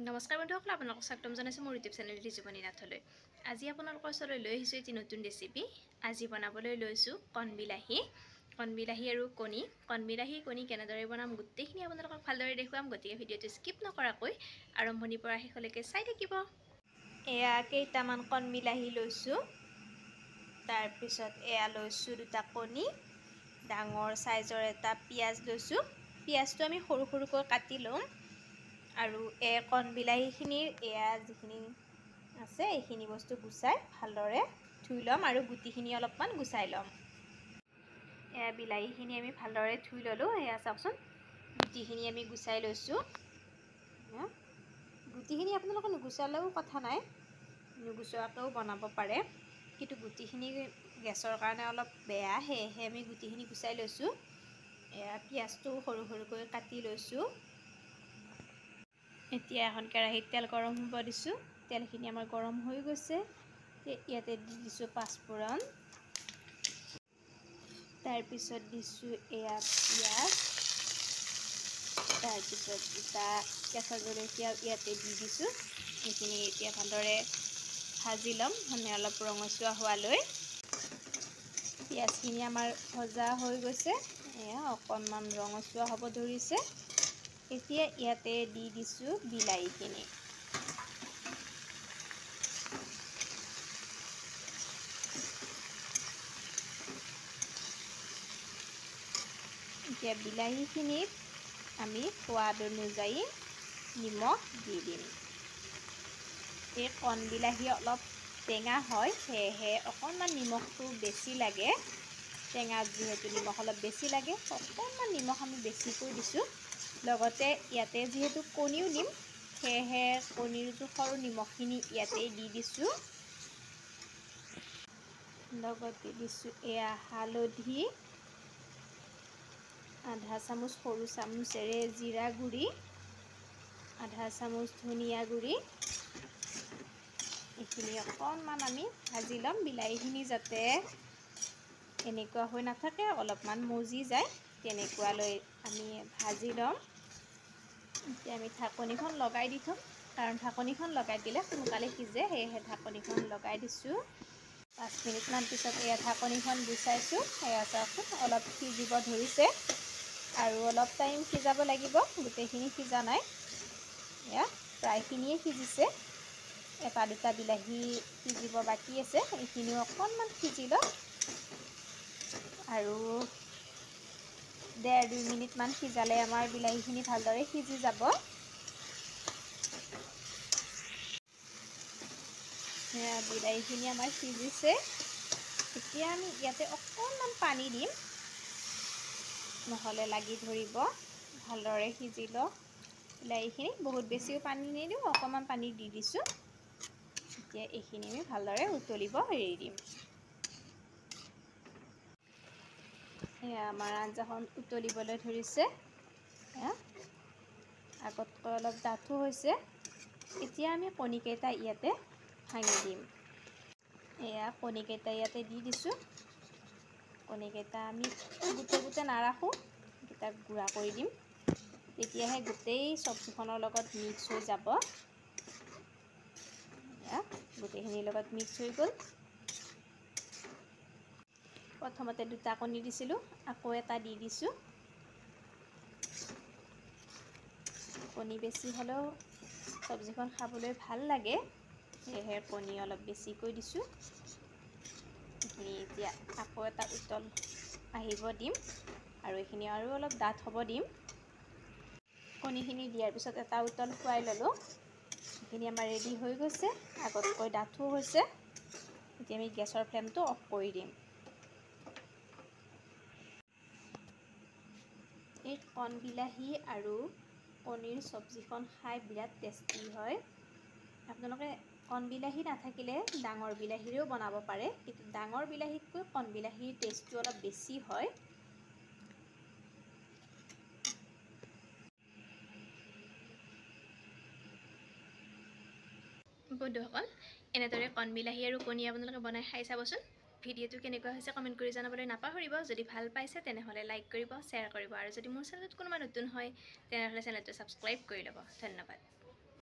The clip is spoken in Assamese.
নমস্কাৰ বন্ধুসকল, আপোনালোকক স্বাগতম জনাইছোঁ মোৰ ইউটিউব চেনেল ৰিজুমণি নাথলৈ। আজি আপোনালোকৰ ওচৰলৈ লৈ আহিছোঁ এটি নতুন ৰেচিপি। আজি বনাবলৈ লৈছোঁ কণবিলাহী আৰু কণী। কণী কেনেদৰে বনাম গোটেইখিনি আপোনালোকক ভালদৰে দেখুৱাম, গতিকে ভিডিঅ'টো স্কিপ নকৰাকৈ আৰম্ভণিৰ পৰা শেষলৈকে চাই থাকিব। এয়া কেইটামান কণবিলাহী লৈছোঁ, তাৰপিছত এয়া লৈছোঁ দুটা কণী, ডাঙৰ চাইজৰ এটা পিঁয়াজ লৈছোঁ। পিঁয়াজটো আমি সৰু সৰুকৈ কাটি ল'ম আৰু কণবিলাহীখিনিৰ এয়া যিখিনি আছে এইখিনি বস্তু গুচাই ভালদৰে ধুই ল'ম আৰু গুটিখিনি অলপমান গুচাই ল'ম। এয়া বিলাহীখিনি আমি ভালদৰে ধুই ল'লোঁ। এয়া চাওকচোন, গুটিখিনি আমি গুচাই লৈছোঁ। গুটিখিনি আপোনালোকে নুগুচালেও কথা নাই, নুগুচোৱাকৈও বনাব পাৰে, কিন্তু গুটিখিনি গেছৰ কাৰণে অলপ বেয়া, সেয়েহে আমি গুটিখিনি গুচাই লৈছোঁ। এয়া পিঁয়াজটো সৰু সৰুকৈ কাটি লৈছোঁ। এতিয়া এখন কেৰাহীত তেল গৰম হ'ব দিছোঁ। তেলখিনি আমাৰ গৰম হৈ গৈছে। ইয়াতে দি দিছোঁ পাঁচফোৰণ, তাৰপিছত দিছোঁ এয়া পিঁয়াজ, তাৰপিছত দুটা কেঁচা জলকীয়া ইয়াতে দি দিছোঁ। এইখিনি এতিয়া ভালদৰে ভাজি ল'ম, মানে অলপ ৰঙচুৱা হোৱালৈ। পিঁয়াজখিনি আমাৰ ভজা হৈ গৈছে, এয়া অকণমান ৰঙচুৱা হ'ব ধৰিছে। এতিয়া ইয়াতে দি দিছোঁ বিলাহীখিনি। এতিয়া বিলাহীখিনিত আমি সোৱাদ অনুযায়ী নিমখ দি দিম। এই কণবিলাহী অলপ টেঙা হয়, সেয়েহে অকণমান নিমখটো বেছি লাগে। টেঙাত যিহেতু নিমখ অলপ বেছি লাগে, অকণমান নিমখ আমি বেছিকৈ দিছোঁ। লগতে ইয়াতে যিহেতু কণীও দিম, সেয়েহে কণীৰ জোখৰ নিমখখিনি ইয়াতেই দি দিছোঁ। লগতে দিছোঁ এয়া হালধি, আধা চামুচ সৰু চামুচেৰে জিৰা গুড়ি, আধা চামুচ ধনিয়া গুড়ি। এইখিনি অকণমান আমি ভাজি ল'ম। বিলাহীখিনি যাতে এনেকুৱা হৈ নাথাকে, অলপমান মজি যায়, তেনেকুৱালৈ আমি ভাজি ল'ম। এতিয়া আমি ঢাকনিখন লগাই দি থ'ম, কাৰণ ঢাকনিখন লগাই দিলে সোনকালে সিজে, সেয়েহে ঢাকনিখন লগাই দিছোঁ। 5 মিনিটমান পিছত এয়া ঢাকনিখন গুচাইছোঁ। এয়া চাওকচোন, অলপ সিজিব ধৰিছে আৰু অলপ টাইম সিজাব লাগিব, গোটেইখিনি সিজা নাই। এয়া প্ৰায়খিনিয়ে সিজিছে, এটা দুটা বিলাহী সিজিব বাকী আছে, এইখিনিও অকণমান সিজি লওক আৰু 1.5-2 মিনিটমান সিজালে আমাৰ বিলাহীখিনি ভালদৰে সিজি যাব। বিলাহীখিনি আমাৰ সিজিছে। এতিয়া আমি ইয়াতে অকণমান পানী দিম, নহ'লে লাগি ধৰিব। ভালদৰে সিজি লওক বিলাহীখিনি, বহুত বেছিও পানী নিদিওঁ, অকণমান পানী দি দিছোঁ। এতিয়া এইখিনি আমি ভালদৰে উতলিব এৰি দিম। এয়া আমাৰ আঞ্জাখন উতলিবলৈ ধৰিছে, আগতকৈ অলপ ডাঠো হৈছে। এতিয়া আমি কণীকেইটা ইয়াতে ভাঙি দিম। এয়া কণীকেইটা ইয়াতে দি দিছোঁ। কণীকেইটা আমি গোটে নাৰাখোঁ, এইকেইটা গুড়া কৰি দিম, তেতিয়াহে গোটেই চব্জিখনৰ লগত মিক্স হৈ যাব। গোটেইখিনিৰ লগত মিক্স হৈ গ'ল। প্ৰথমতে 2টা কণী দিছিলোঁ, আকৌ এটা দি দিছোঁ। কণী বেছি হ'লেও চব্জিখন খাবলৈ ভাল লাগে, সেয়েহে কণী অলপ বেছিকৈ দিছোঁ। এইখিনি এতিয়া আকৌ এটা উতল আহিব দিম আৰু এইখিনি আৰু অলপ ডাঠ হ'ব দিম। কণীখিনি দিয়াৰ পিছত এটা উতল খুৱাই ল'লোঁ। এইখিনি আমাৰ ৰেডি হৈ গৈছে, আগতকৈ ডাঠো হৈছে। এতিয়া আমি গেছৰ ফ্লেমটো অফ কৰি দিম। এই কণবিলাহী আৰু কণীৰ চব্জিখন খাই বিৰাট টেষ্টি হয়। আপোনালোকে কণবিলাহী নাথাকিলে ডাঙৰ বিলাহীৰেও বনাব পাৰে, কিন্তু ডাঙৰ বিলাহীতকৈ কণবিলাহীৰ টেষ্টটো অলপ বেছি হয়। বন্ধুসকল, এনেদৰে কণবিলাহী আৰু কণী আপোনালোকে বনাই খাই চাবচোন। ভিডিঅ'টো কেনেকুৱা হৈছে কমেণ্ট কৰি জনাবলৈ নাপাহৰিব। যদি ভাল পাইছে তেনেহ'লে লাইক কৰিব, শ্বেয়াৰ কৰিব, আৰু যদি মোৰ চেনেলত কোনোবা নতুন হয় তেনেহ'লে চেনেলটো ছাবস্ক্ৰাইব কৰি ল'ব। ধন্যবাদ।